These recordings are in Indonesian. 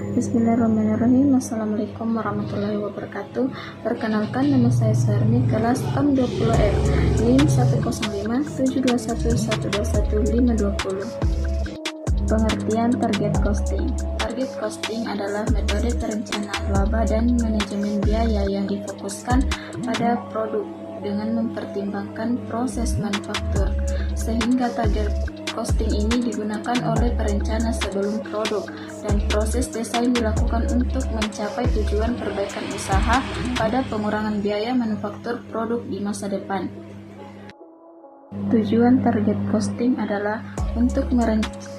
Bismillahirrahmanirrahim. Assalamualaikum warahmatullahi wabarakatuh. Perkenalkan, nama saya Sarmi, kelas TAM 20F, NIM 1057211211520. Pengertian target costing. Target costing adalah metode perencanaan laba dan manajemen biaya yang difokuskan pada produk dengan mempertimbangkan proses manufaktur, sehingga target costing ini digunakan oleh perencana sebelum produk, dan proses desain dilakukan untuk mencapai tujuan perbaikan usaha pada pengurangan biaya manufaktur produk di masa depan. Tujuan target costing adalah untuk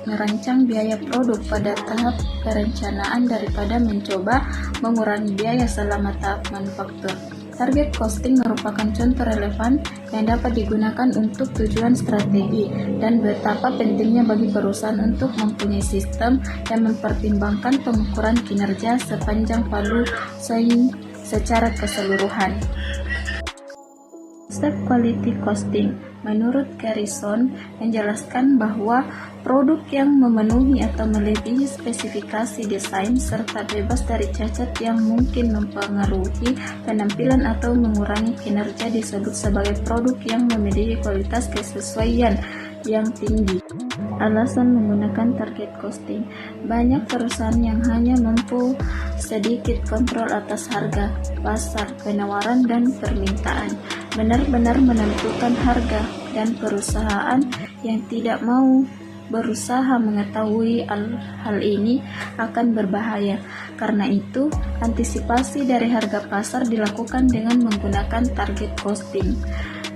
merancang biaya produk pada tahap perencanaan daripada mencoba mengurangi biaya selama tahap manufaktur. Target costing merupakan contoh relevan yang dapat digunakan untuk tujuan strategi dan betapa pentingnya bagi perusahaan untuk mempunyai sistem yang mempertimbangkan pengukuran kinerja sepanjang value chain secara keseluruhan. Konsep quality costing menurut Garrison menjelaskan bahwa produk yang memenuhi atau melebihi spesifikasi desain serta bebas dari cacat yang mungkin mempengaruhi penampilan atau mengurangi kinerja disebut sebagai produk yang memiliki kualitas kesesuaian yang tinggi. Alasan menggunakan target costing. Banyak perusahaan yang hanya mampu sedikit kontrol atas harga, pasar, penawaran, dan permintaan, benar-benar menentukan harga, dan perusahaan yang tidak mau berusaha mengetahui hal ini akan berbahaya. Karena itu, antisipasi dari harga pasar dilakukan dengan menggunakan target costing.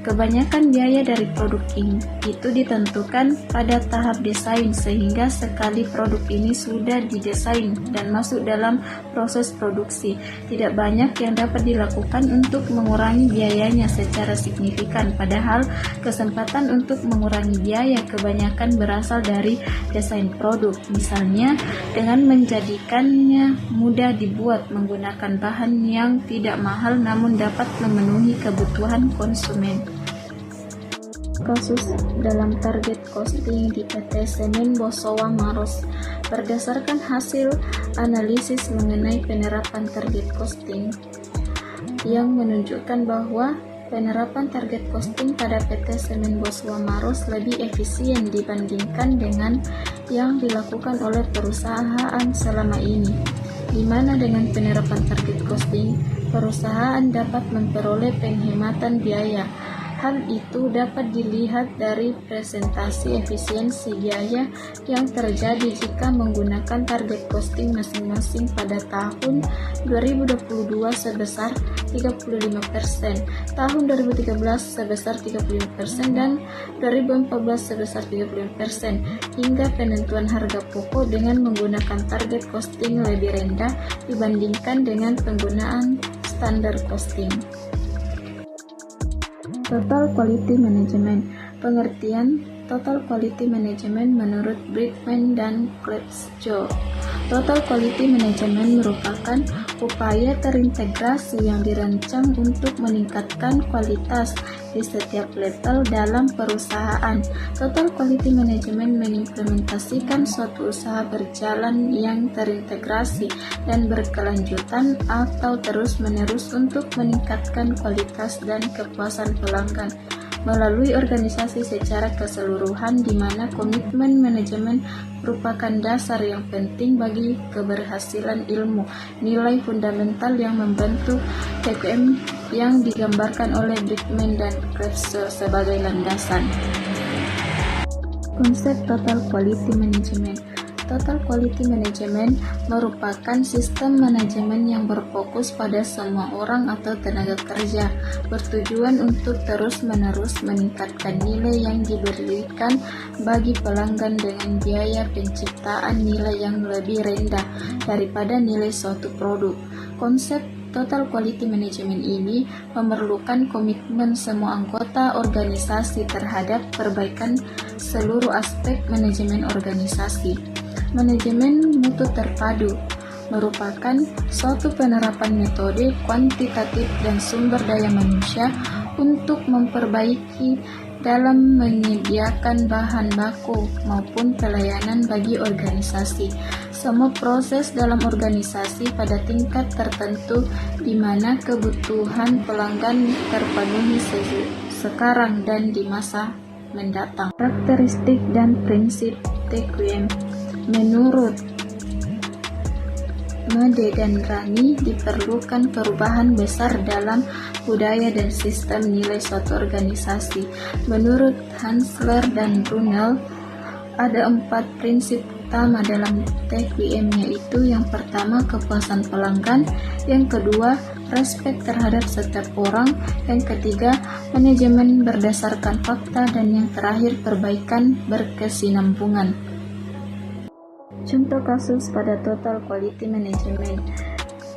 Kebanyakan biaya dari produk ini itu ditentukan pada tahap desain, sehingga sekali produk ini sudah didesain dan masuk dalam proses produksi, tidak banyak yang dapat dilakukan untuk mengurangi biayanya secara signifikan. Padahal kesempatan untuk mengurangi biaya kebanyakan berasal dari desain produk, misalnya dengan menjadikannya mudah dibuat menggunakan bahan yang tidak mahal namun dapat memenuhi kebutuhan konsumen. Kasus dalam target costing di PT Semen Bosowa Maros. Berdasarkan hasil analisis mengenai penerapan target costing yang menunjukkan bahwa penerapan target costing pada PT Semen Bosowa Maros lebih efisien dibandingkan dengan yang dilakukan oleh perusahaan selama ini, di mana dengan penerapan target costing perusahaan dapat memperoleh penghematan biaya. Hal itu dapat dilihat dari presentasi efisiensi biaya yang terjadi jika menggunakan target costing masing-masing pada tahun 2022 sebesar 35%, tahun 2013 sebesar 35%, dan 2014 sebesar 35%, hingga penentuan harga pokok dengan menggunakan target costing lebih rendah dibandingkan dengan penggunaan standar costing. Total Quality Management. Pengertian Total Quality Management menurut Brickman dan Klebsjo. Total Quality Management merupakan upaya terintegrasi yang dirancang untuk meningkatkan kualitas di setiap level dalam perusahaan. Total Quality Management mengimplementasikan suatu usaha berjalan yang terintegrasi dan berkelanjutan atau terus-menerus untuk meningkatkan kualitas dan kepuasan pelanggan melalui organisasi secara keseluruhan, di mana komitmen manajemen merupakan dasar yang penting bagi keberhasilan ilmu, nilai fundamental yang membentuk TQM yang digambarkan oleh Brickman dan Klebsjo sebagai landasan. Konsep Total Quality Management. Total Quality Management merupakan sistem manajemen yang berfokus pada semua orang atau tenaga kerja, bertujuan untuk terus-menerus meningkatkan nilai yang diberikan bagi pelanggan dengan biaya penciptaan nilai yang lebih rendah daripada nilai suatu produk. Konsep Total Quality Management ini memerlukan komitmen semua anggota organisasi terhadap perbaikan seluruh aspek manajemen organisasi. Manajemen mutu terpadu merupakan suatu penerapan metode kuantitatif dan sumber daya manusia untuk memperbaiki dalam menyediakan bahan baku maupun pelayanan bagi organisasi, Semua proses dalam organisasi pada tingkat tertentu di mana kebutuhan pelanggan terpenuhi sekarang dan di masa mendatang. Karakteristik dan prinsip TQM. Menurut Made dan Rani, diperlukan perubahan besar dalam budaya dan sistem nilai suatu organisasi. Menurut Hansler dan Brunel, ada 4 prinsip utama dalam TQM, yaitu yang pertama kepuasan pelanggan, yang kedua respek terhadap setiap orang, yang ketiga manajemen berdasarkan fakta, dan yang terakhir perbaikan berkesinambungan. Contoh kasus pada Total Quality Management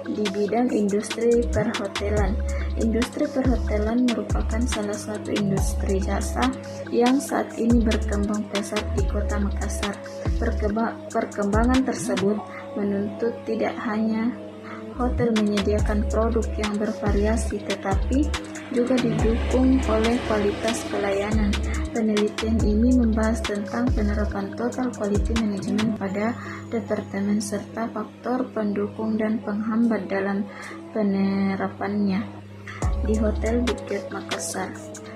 di bidang industri perhotelan. Industri perhotelan merupakan salah satu industri jasa yang saat ini berkembang pesat di Kota Makassar. Perkembangan tersebut menuntut tidak hanya hotel menyediakan produk yang bervariasi, tetapi juga didukung oleh kualitas pelayanan. Penelitian ini membahas tentang penerapan Total Quality Management pada departemen serta faktor pendukung dan penghambat dalam penerapannya di Hotel Bukit Makassar.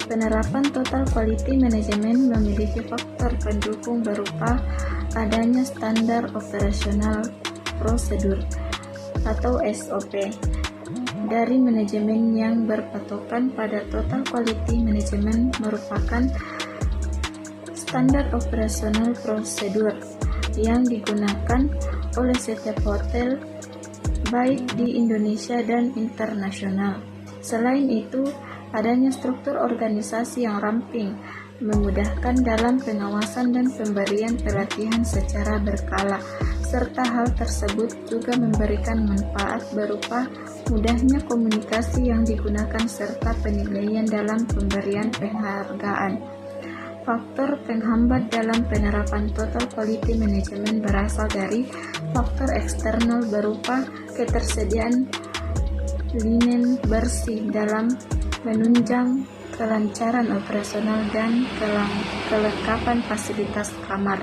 Penerapan Total Quality Management memiliki faktor pendukung berupa adanya standar operasional prosedur atau SOP dari manajemen yang berpatokan pada Total Quality Management merupakan standar operasional prosedur yang digunakan oleh setiap hotel baik di Indonesia dan internasional. Selain itu, adanya struktur organisasi yang ramping memudahkan dalam pengawasan dan pemberian pelatihan secara berkala, serta hal tersebut juga memberikan manfaat berupa mudahnya komunikasi yang digunakan serta penilaian dalam pemberian penghargaan. Faktor penghambat dalam penerapan Total Quality Management berasal dari faktor eksternal berupa ketersediaan linen bersih dalam menunjang kelancaran operasional dan kelengkapan fasilitas kamar.